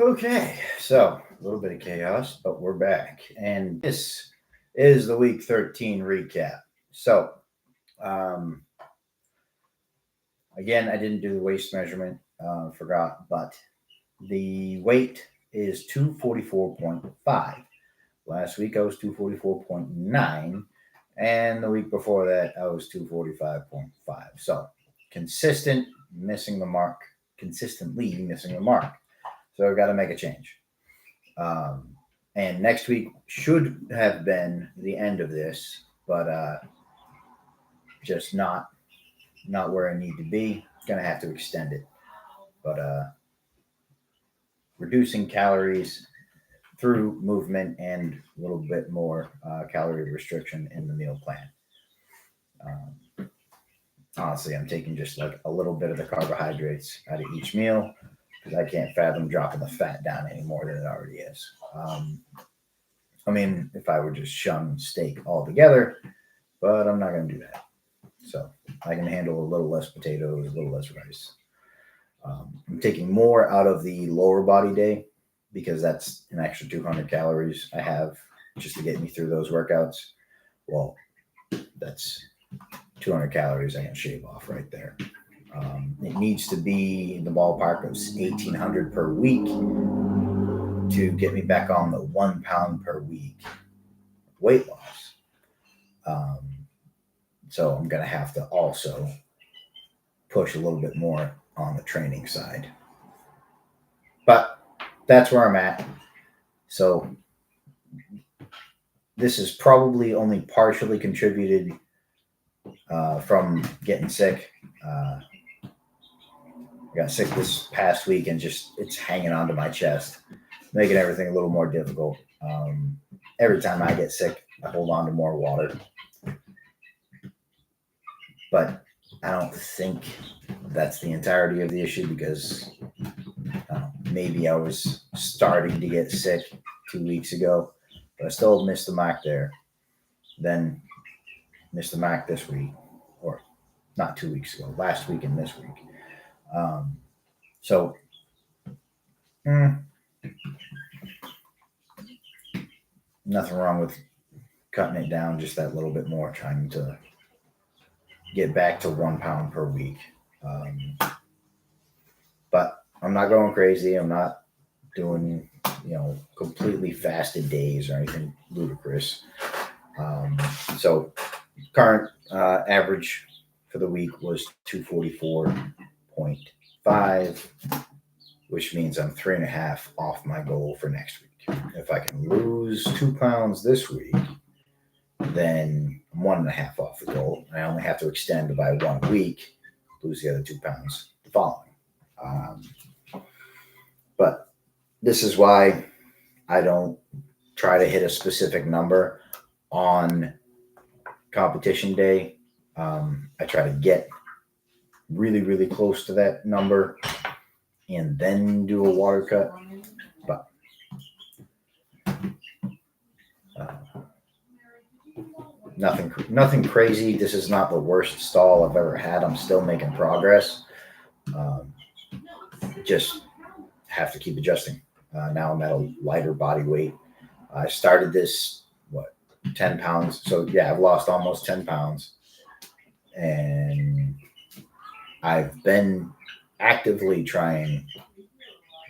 Okay, so a little bit of chaos, but we're back. And this is the week 13 recap. So, um, again, I didn't do the waist measurement, forgot, but the weight is 244.5. Last week I was 244.9, and the week before that I was 245.5. So, consistent, missing the mark, consistently missing the mark. So, I've got to make a change. Um, and next week should have been the end of this, but just not where I need to be. Gonna have to extend it, but reducing calories through movement and a little bit more calorie restriction in the meal plan. Um, Honestly, I'm taking just like a little bit of the carbohydrates out of each meal because I can't fathom dropping the fat down any more than it already is. I mean, if I would just shun steak altogether, but I'm not going to do that. So I can handle a little less potatoes, a little less rice. I'm taking more out of the lower body day because that's an extra 200 calories I have just to get me through those workouts. Well, that's 200 calories I can shave off right there. It needs to be in the ballpark of 1,800 per week to get me back on the 1 pound per week weight loss. Um, so I'm going to have to also push a little bit more on the training side. But that's where I'm at. So this is probably only partially contributed from getting sick. I got sick this past week and just it's hanging onto my chest, making everything a little more difficult. Every time I get sick, I hold on to more water. But I don't think that's the entirety of the issue because maybe I was starting to get sick 2 weeks ago, but I still missed the mark there. Then missed the mark this week, or not 2 weeks ago, last week and this week. Um, so, mm, nothing wrong with cutting it down just that little bit more, trying to get back to 1 pound per week. But I'm not going crazy. I'm not doing, completely fasted days or anything ludicrous. Um, so current average for the week was 244.5, which means I'm 3.5 off my goal for next week. If I can lose 2 pounds this week, then I'm 1.5 off the goal. I only have to extend by 1 week, lose the other 2 pounds the following. But this is why I don't try to hit a specific number on competition day. I try to get really, really close to that number and then do a water cut. But uh, nothing crazy. This is not the worst stall I've ever had. I'm still making progress. Um, just have to keep adjusting. Now I'm at a lighter body weight. I started this 10 pounds. So yeah, I've lost almost 10 pounds, and I've been actively trying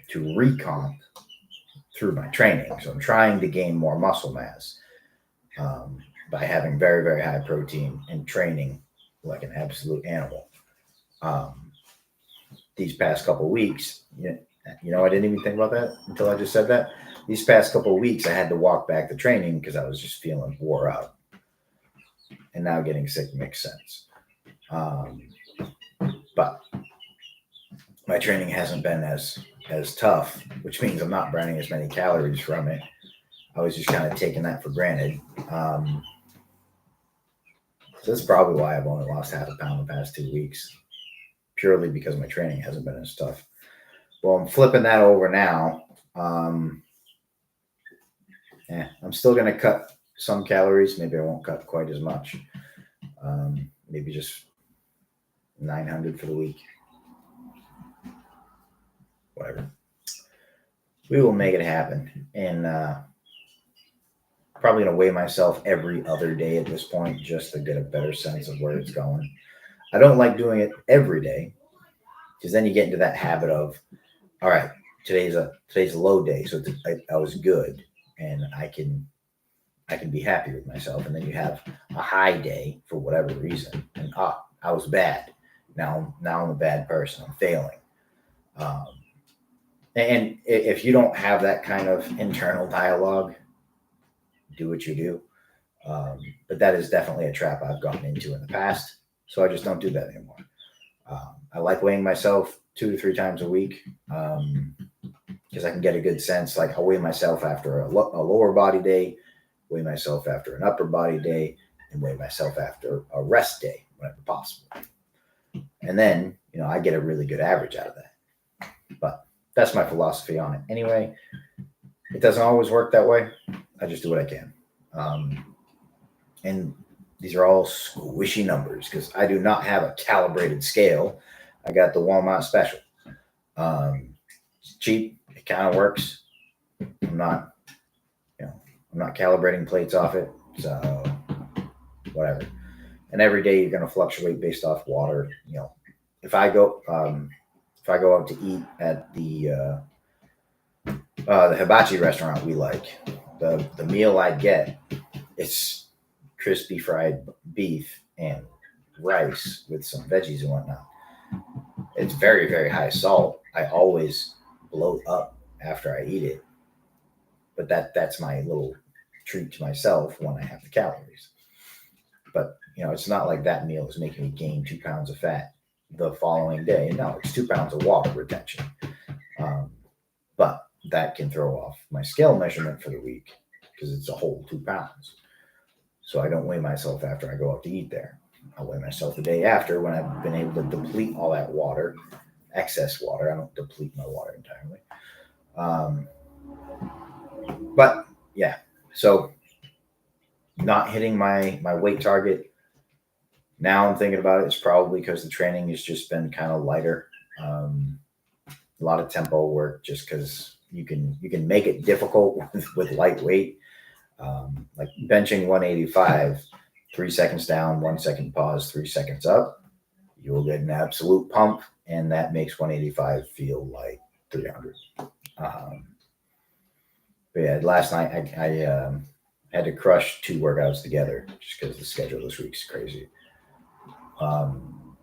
to recomp through my training. So I'm trying to gain more muscle mass by having very, very high protein and training like an absolute animal. Um, these past couple weeks, I didn't even think about that until I just said that. These past couple weeks, I had to walk back the training because I was just feeling wore out. And now getting sick makes sense. Um, but my training hasn't been as tough, which means I'm not burning as many calories from it. I was just kind of taking that for granted. So that's probably why I've only lost half a pound the past 2 weeks, purely because my training hasn't been as tough. Well, I'm flipping that over now. I'm still going to cut some calories. Maybe I won't cut quite as much. Maybe just 900 for the week. Whatever. we will make it happen. And probably gonna weigh myself every other day at this point just to get a better sense of where it's going. I don't like doing it every day because then you get into that habit of, all right, today's a low day, so I was good, and I can be happy with myself. And then you have a high day for whatever reason, and I was bad. Now I'm a bad person. I'm failing. Um, and if you don't have that kind of internal dialogue, do what you do. But that is definitely a trap I've gotten into in the past. So I just don't do that anymore. I like weighing myself 2 to 3 times a week because I can get a good sense. Like I'll weigh myself after a lower body day, weigh myself after an upper body day, and weigh myself after a rest day whenever possible. And then, I get a really good average out of that. But that's my philosophy on it. Anyway, it doesn't always work that way. I just do what I can. And these are all squishy numbers because I do not have a calibrated scale. I got the Walmart special. It's cheap. It kind of works. I'm not, I'm not calibrating plates off it. So whatever. And every day you're going to fluctuate based off water. If I go, if I go out to eat at the hibachi restaurant we like, the meal I get, it's crispy fried beef and rice with some veggies and whatnot. It's very, very high salt. I always bloat up after I eat it, but that's my little treat to myself when I have the calories. But it's not like that meal is making me gain 2 pounds of fat the following day. No, it's 2 pounds of water retention. Um, but that can throw off my scale measurement for the week because it's a whole 2 pounds. So I don't weigh myself after I go out to eat there. I weigh myself the day after when I've been able to deplete all that water, excess water. I don't deplete my water entirely. Um, but yeah, so not hitting my weight target. Now I'm thinking about it. It's probably because the training has just been kind of lighter. A lot of tempo work just because you can make it difficult with lightweight. Like benching 185, 3 seconds down, 1 second pause, 3 seconds up. You'll get an absolute pump, and that makes 185 feel like 300. Um, but yeah, last night I had to crush 2 workouts together just because the schedule this week is crazy. Um,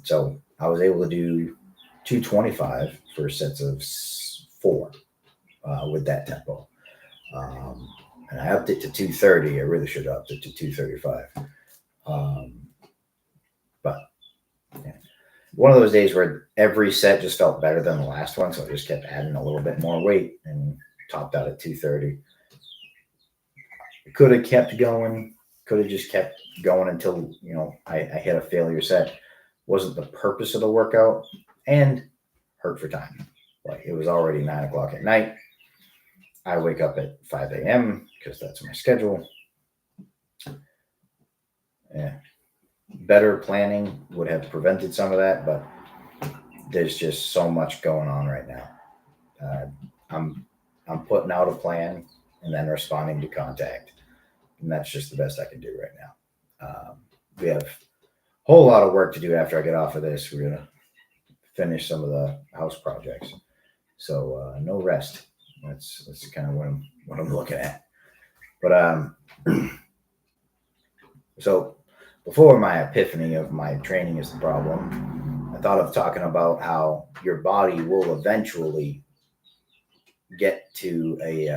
so I was able to do 225 for sets of four with that tempo. Um, and I upped it to 230. I really should have upped it to 235. Um, but yeah. One of those days where every set just felt better than the last one, so I just kept adding a little bit more weight and topped out at 230. Could have kept going. Could have just kept going until I hit a failure set. Wasn't the purpose of the workout, and hurt for time. Like it was already 9 o'clock at night. I wake up at 5 a.m. because that's my schedule. Yeah. Better planning would have prevented some of that, but there's just so much going on right now. Uh, I'm I'm putting out a plan and then responding to contact, and that's just the best I can do right now. We have a whole lot of work to do after I get off of this. We're gonna finish some of the house projects, so no rest. That's kind of what I'm looking at. But so before my epiphany of my training is the problem, I thought of talking about how your body will eventually get to a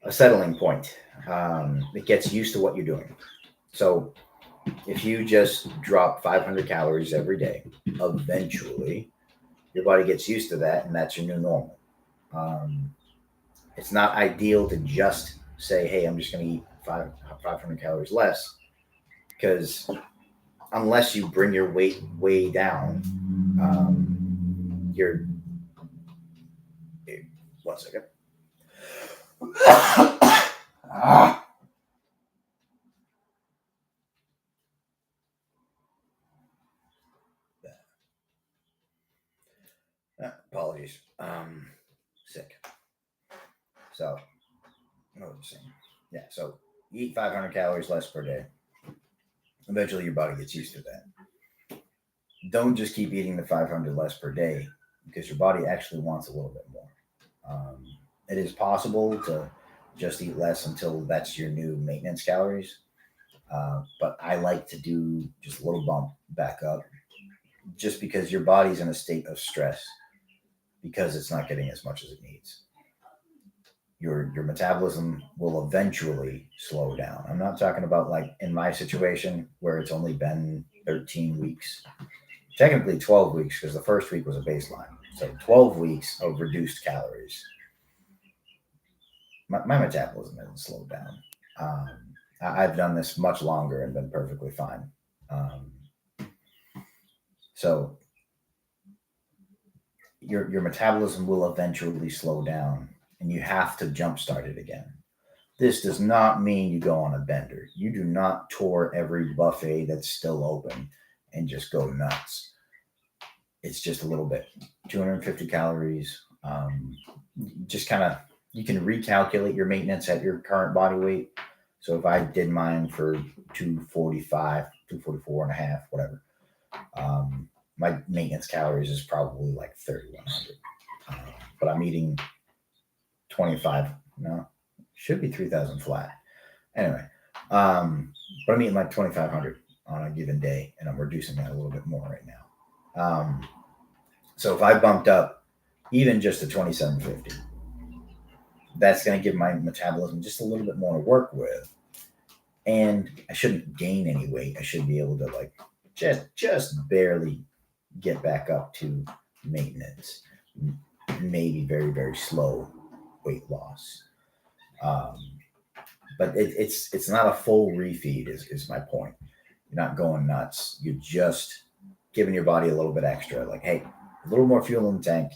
settling point. It gets used to what you're doing. So if you just drop 500 calories every day, eventually your body gets used to that, and that's your new normal. Um, it's not ideal to just say, "Hey, I'm just going to eat 500 calories less," because unless you bring your weight way down, you're 1 second. Apologies. Sick. So, what was I saying? Yeah. So, eat 500 calories less per day. Eventually, your body gets used to that. Don't just keep eating the 500 less per day because your body actually wants a little bit more. Um, it is possible to just eat less until that's your new maintenance calories. But I like to do just a little bump back up just because your body's in a state of stress because it's not getting as much as it needs. Your metabolism will eventually slow down. I'm not talking about like in my situation where it's only been 13 weeks, technically 12 weeks because the first week was a baseline. So 12 weeks of reduced calories. My metabolism hasn't slowed down. Um, I've done this much longer and been perfectly fine. Um, so your metabolism will eventually slow down and you have to jumpstart it again. This does not mean you go on a bender. You do not tour every buffet that's still open and just go nuts. It's just a little bit 250 calories. Just kind of, you can recalculate your maintenance at your current body weight. So if I did mine for 245, 244 and a half, whatever, my maintenance calories is probably like 3,100. But I'm eating 25, no, should be 3,000 flat. Anyway, but I'm eating like 2,500 on a given day, and I'm reducing that a little bit more right now. So if I bumped up even just to 2,750, that's going to give my metabolism just a little bit more to work with, and I shouldn't gain any weight. I should be able to like just barely get back up to maintenance, maybe very very slow weight loss. Um, but it's not a full refeed is my point. You're not going nuts. You're just giving your body a little bit extra. Like, hey, a little more fuel in the tank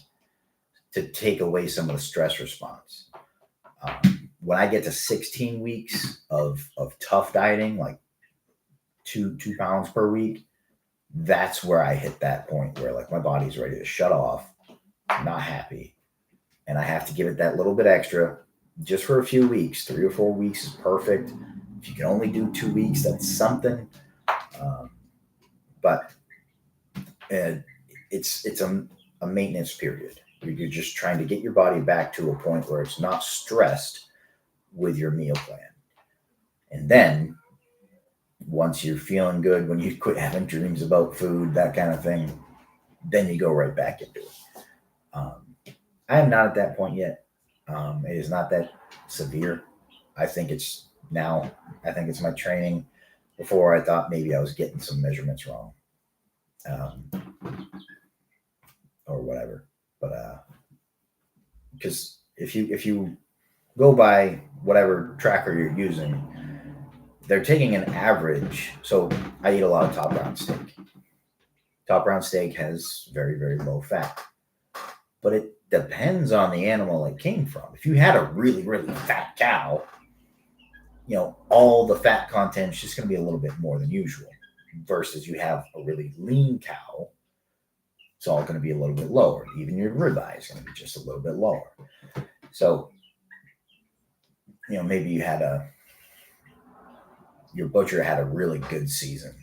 to take away some of the stress response. When I get to 16 weeks of tough dieting, like 2 pounds per week, that's where I hit that point where like my body's ready to shut off, not happy, and I have to give it that little bit extra just for a few weeks. 3 or 4 weeks is perfect. If you can only do 2 weeks, that's something. Um, but it's a maintenance period. You're just trying to get your body back to a point where it's not stressed with your meal plan. And then once you're feeling good, when you quit having dreams about food, that kind of thing, then you go right back into it. Um, I am not at that point yet. It is not that severe. I think it's now, I think it's my training. Before I thought maybe I was getting some measurements wrong, or whatever. But because if you go by whatever tracker you're using, they're taking an average. So I eat a lot of top round steak. Top round steak has very very low fat, but it depends on the animal it came from. If you had a really really fat cow, all the fat content is just going to be a little bit more than usual. Versus you have a really lean cow, it's all going to be a little bit lower. Even your ribeye is going to be just a little bit lower. So, maybe your butcher had a really good season,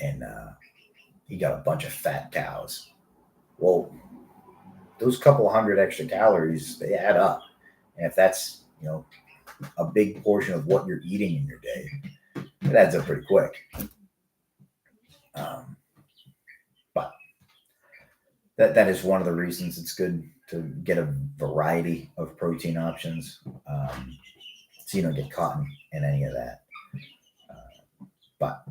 and he got a bunch of fat cows. Well, those couple hundred extra calories, they add up, and if that's a big portion of what you're eating in your day, it adds up pretty quick. But that is one of the reasons it's good to get a variety of protein options, so you don't get caught in any of that. But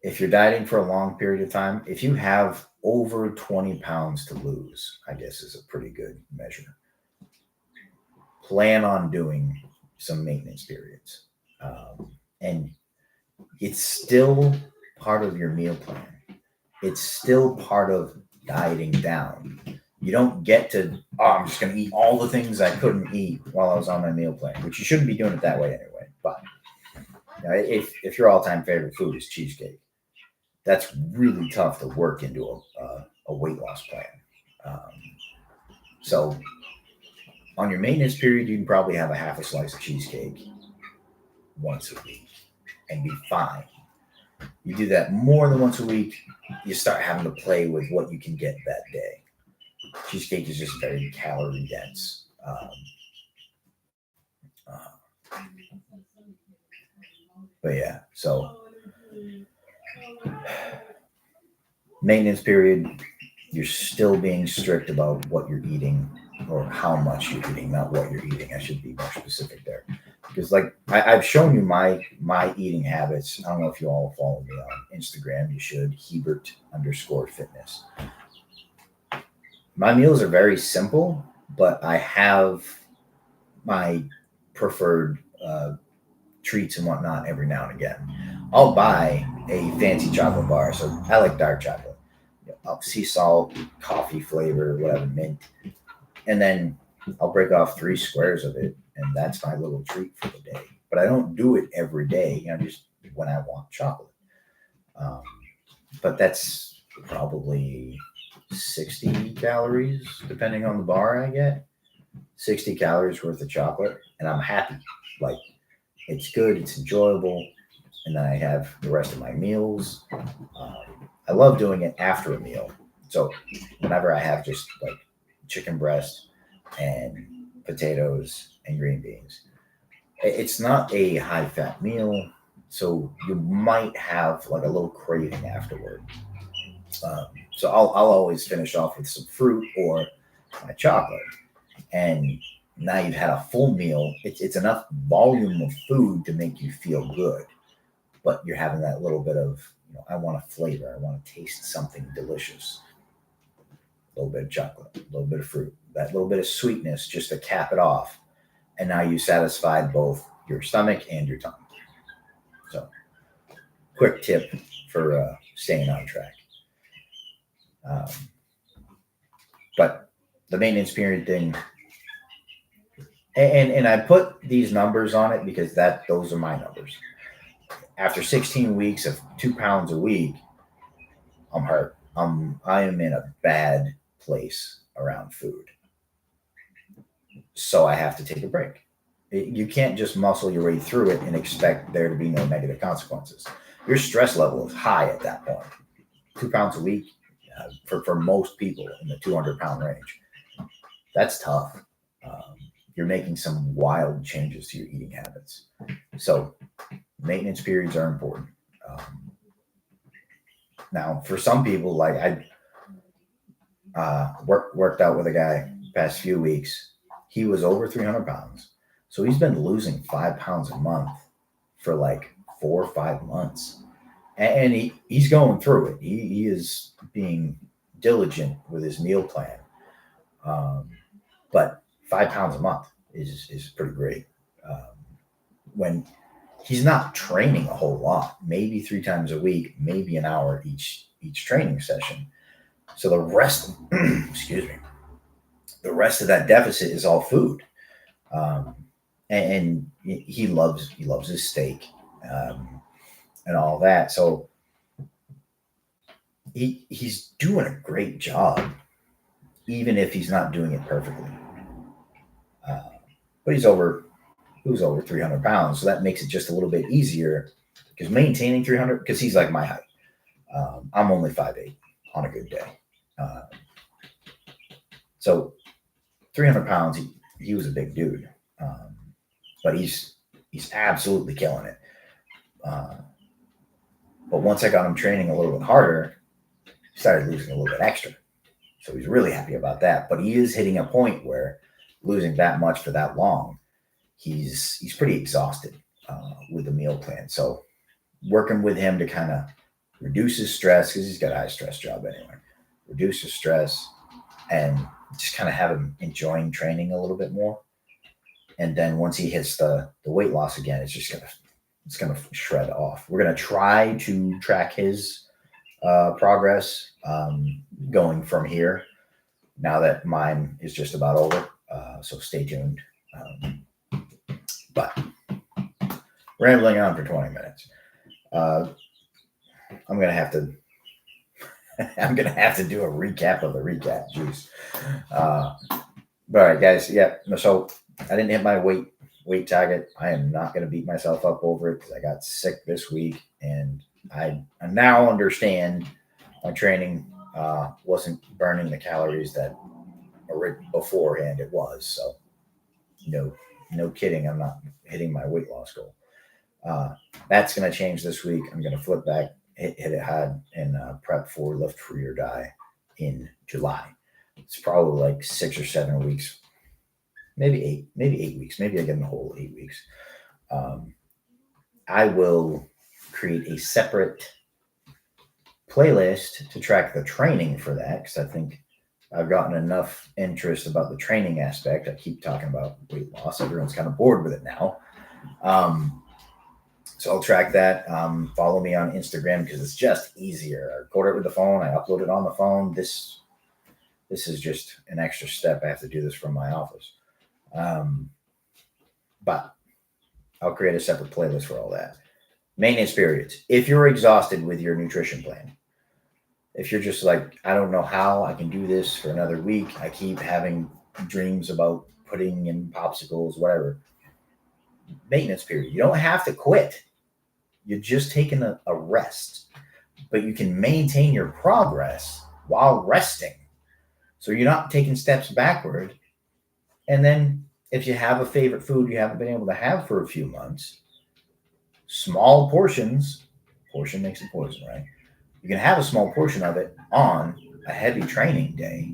if you're dieting for a long period of time, if you have over 20 pounds to lose, I guess is a pretty good measure. Plan on doing some maintenance periods. And it's still part of your meal plan. It's still part of dieting down. You don't get to, I'm just going to eat all the things I couldn't eat while I was on my meal plan, which you shouldn't be doing it that way anyway. But if your all-time favorite food is cheesecake, that's really tough to work into a weight loss plan. So on your maintenance period, you can probably have a half a slice of cheesecake once a week and be fine. You do that more than once a week, you start having to play with what you can get that day. Cheesecake is just very calorie dense. Uh, but yeah, so maintenance period, you're still being strict about what you're eating or how much you're eating, not what you're eating. I should be more specific there. Because like I've shown you my eating habits. I don't know if you all follow me on Instagram. You should, Hebert_fitness. My meals are very simple, but I have my preferred treats and whatnot every now and again. I'll buy a fancy chocolate bar. So I like dark chocolate. Sea salt, coffee flavor, whatever, mint. And then I'll break off 3 squares of it, and that's my little treat for the day. But I don't do it every day, just when I want chocolate. Um, but that's probably 60 calories, depending on the bar I get. 60 calories worth of chocolate, and I'm happy. Like, it's good, it's enjoyable, and then I have the rest of my meals. I love doing it after a meal. So whenever I have just like chicken breast and potatoes and green beans, it's not a high fat meal, so you might have like a little craving afterward. Um, so I'll always finish off with some fruit or my chocolate, and now you've had a full meal. It's enough volume of food to make you feel good, but you're having that little bit of, I want a flavor, I want to taste something delicious. A little bit of chocolate, a little bit of fruit, that little bit of sweetness just to cap it off, and now you satisfied both your stomach and your tongue. So, quick tip for staying on track. Um, but the maintenance period thing, and I put these numbers on it because those are my numbers. After 16 weeks of 2 pounds a week, I'm hurt. I am in a bad place around food, so I have to take a break. You can't just muscle your way through it and expect there to be no negative consequences. Your stress level is high at that point. 2 pounds a week, for most people in the 200-pound range, that's tough. You're making some wild changes to your eating habits. So maintenance periods are important. Now, for some people, like I worked out with a guy past few weeks. He was over 300 pounds. So he's been losing 5 pounds a month for like 4 or 5 months. And he's going through it. He is being diligent with his meal plan. But 5 pounds a month is pretty great. When he's not training a whole lot, maybe 3 times a week, maybe an hour each training session. So the rest, excuse me, the rest of that deficit is all food. Um, and he loves his steak, and all that. So he's doing a great job, even if he's not doing it perfectly. Uh, but he was over 300 pounds, so that makes it just a little bit easier because maintaining 300, because he's like my height. I'm only 5'8" on a good day. Uh, so 300 pounds, he was a big dude, but he's absolutely killing it. But once I got him training a little bit harder, he started losing a little bit extra. So he's really happy about that. But he is hitting a point where losing that much for that long, he's pretty exhausted with the meal plan. So working with him to kind of reduce his stress, because he's got a high stress job anyway, reduce his stress and just kind of have him enjoying training a little bit more. And then once he hits the weight loss again, it's gonna shred off. We're gonna try to track his progress going from here. Now that mine is just about over, so stay tuned. But rambling on for 20 minutes. I'm gonna have to I'm gonna have to do a recap of the recap. Jeez. All right, guys. Yeah. So I didn't hit my weight target. I am not gonna beat myself up over it because I got sick this week, and I now understand my training wasn't burning the calories that beforehand it was. So no, no kidding. I'm not hitting my weight loss goal. Uh, that's going to change this week. I'm going to flip back, hit it hard, and prep for Lift Free or Die in July. It's probably like 6 or 7 weeks, maybe 8 weeks. Maybe I get in the whole 8 weeks. I will create a separate playlist to track the training for that because I think I've gotten enough interest about the training aspect. I keep talking about weight loss. Everyone's kind of bored with it now. So I'll track that. Follow me on Instagram because it's just easier. I record it with the phone. I upload it on the phone. This is just an extra step. I have to do this from my office. But I'll create a separate playlist for all that. Maintenance periods. If you're exhausted with your nutrition plan, if you're just like, I don't know how I can do this for another week. I keep having dreams about putting in popsicles, whatever. Maintenance period. You don't have to quit. You're just taking a rest, but you can maintain your progress while resting. So you're not taking steps backward. And then if you have a favorite food you haven't been able to have for a few months, small portions, portion makes a poison, right? You can have a small portion of it on a heavy training day,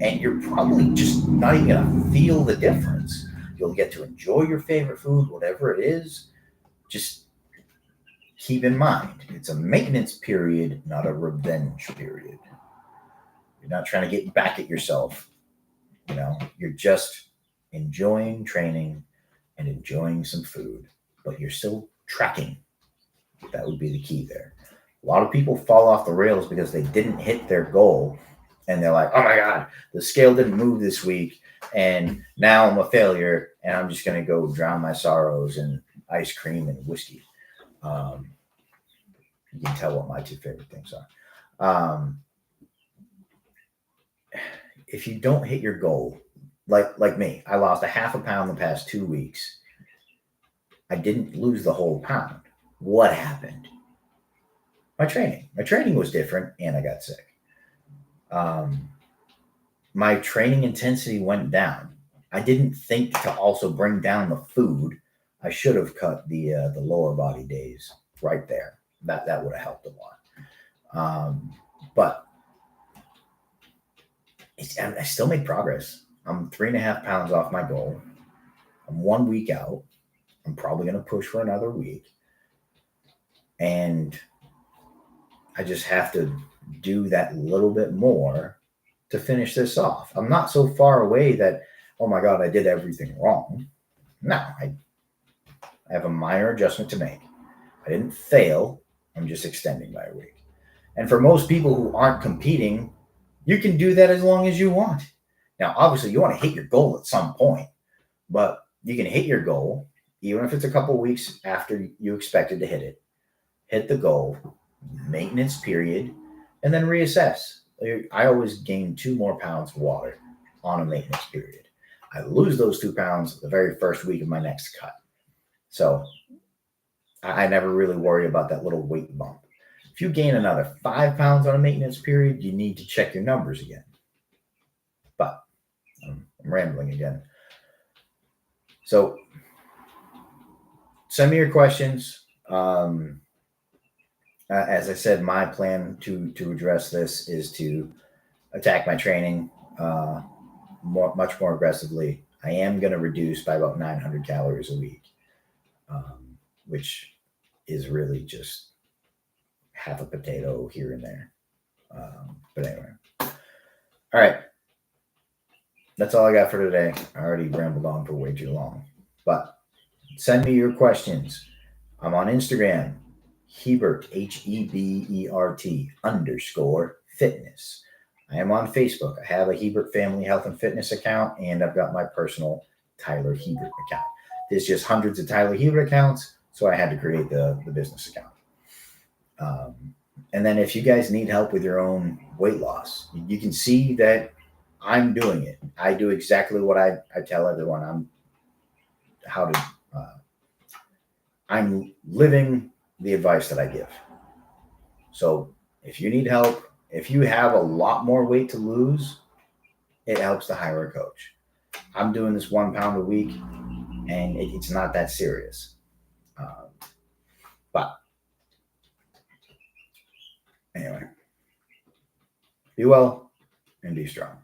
and you're probably just not even going to feel the difference. You'll get to enjoy your favorite food, whatever it is. Just keep in mind, it's a maintenance period, not a revenge period. You're not trying to get back at yourself. You're just enjoying training and enjoying some food, but you're still tracking. That would be the key there. A lot of people fall off the rails because they didn't hit their goal and they're like, oh my God, the scale didn't move this week. And now I'm a failure and I'm just going to go drown my sorrows in ice cream and whiskey. You can tell what my two favorite things are. If you don't hit your goal, like me, I lost a half a pound the past 2 weeks. I didn't lose the whole pound. What happened? My training was different and I got sick. My training intensity went down. I didn't think to also bring down the food. I should have cut the lower body days right there. That would have helped a lot. But I still make progress. I'm 3.5 pounds off my goal. I'm 1 week out. I'm probably going to push for another week. And I just have to do that little bit more to finish this off. I'm not so far away that, oh my God, I did everything wrong. No, I have a minor adjustment to make. I didn't fail. I'm just extending by a week. And for most people who aren't competing, you can do that as long as you want. Now, obviously, you want to hit your goal at some point, but you can hit your goal, even if it's a couple of weeks after you expected to hit it. Hit the goal, maintenance period, and then reassess. I always gain 2 more pounds of water on a maintenance period. I lose those 2 pounds the very first week of my next cut. So I never really worry about that little weight bump. If you gain another 5 pounds on a maintenance period, you need to check your numbers again. But I'm rambling again. So send me your questions. As I said, my plan to address this is to attack my training much more aggressively. I am going to reduce by about 900 calories a week, which is really just half a potato here and there. But anyway. All right. That's all I got for today. I already rambled on for way too long. But send me your questions. I'm on Instagram, Hebert, HEBERT _fitness. I am on Facebook. I have a Hebert Family Health and Fitness account, and I've got my personal Tyler Hebert account. There's just hundreds of Tyler Hebert accounts, so I had to create the business account. And then if you guys need help with your own weight loss, you can see that I'm doing it. I do exactly what I tell everyone. How to uh, I'm living the advice that I give. So if you need help, if you have a lot more weight to lose, it helps to hire a coach. I'm doing this 1 pound a week, and it's not that serious. Um, but anyway, be well and be strong.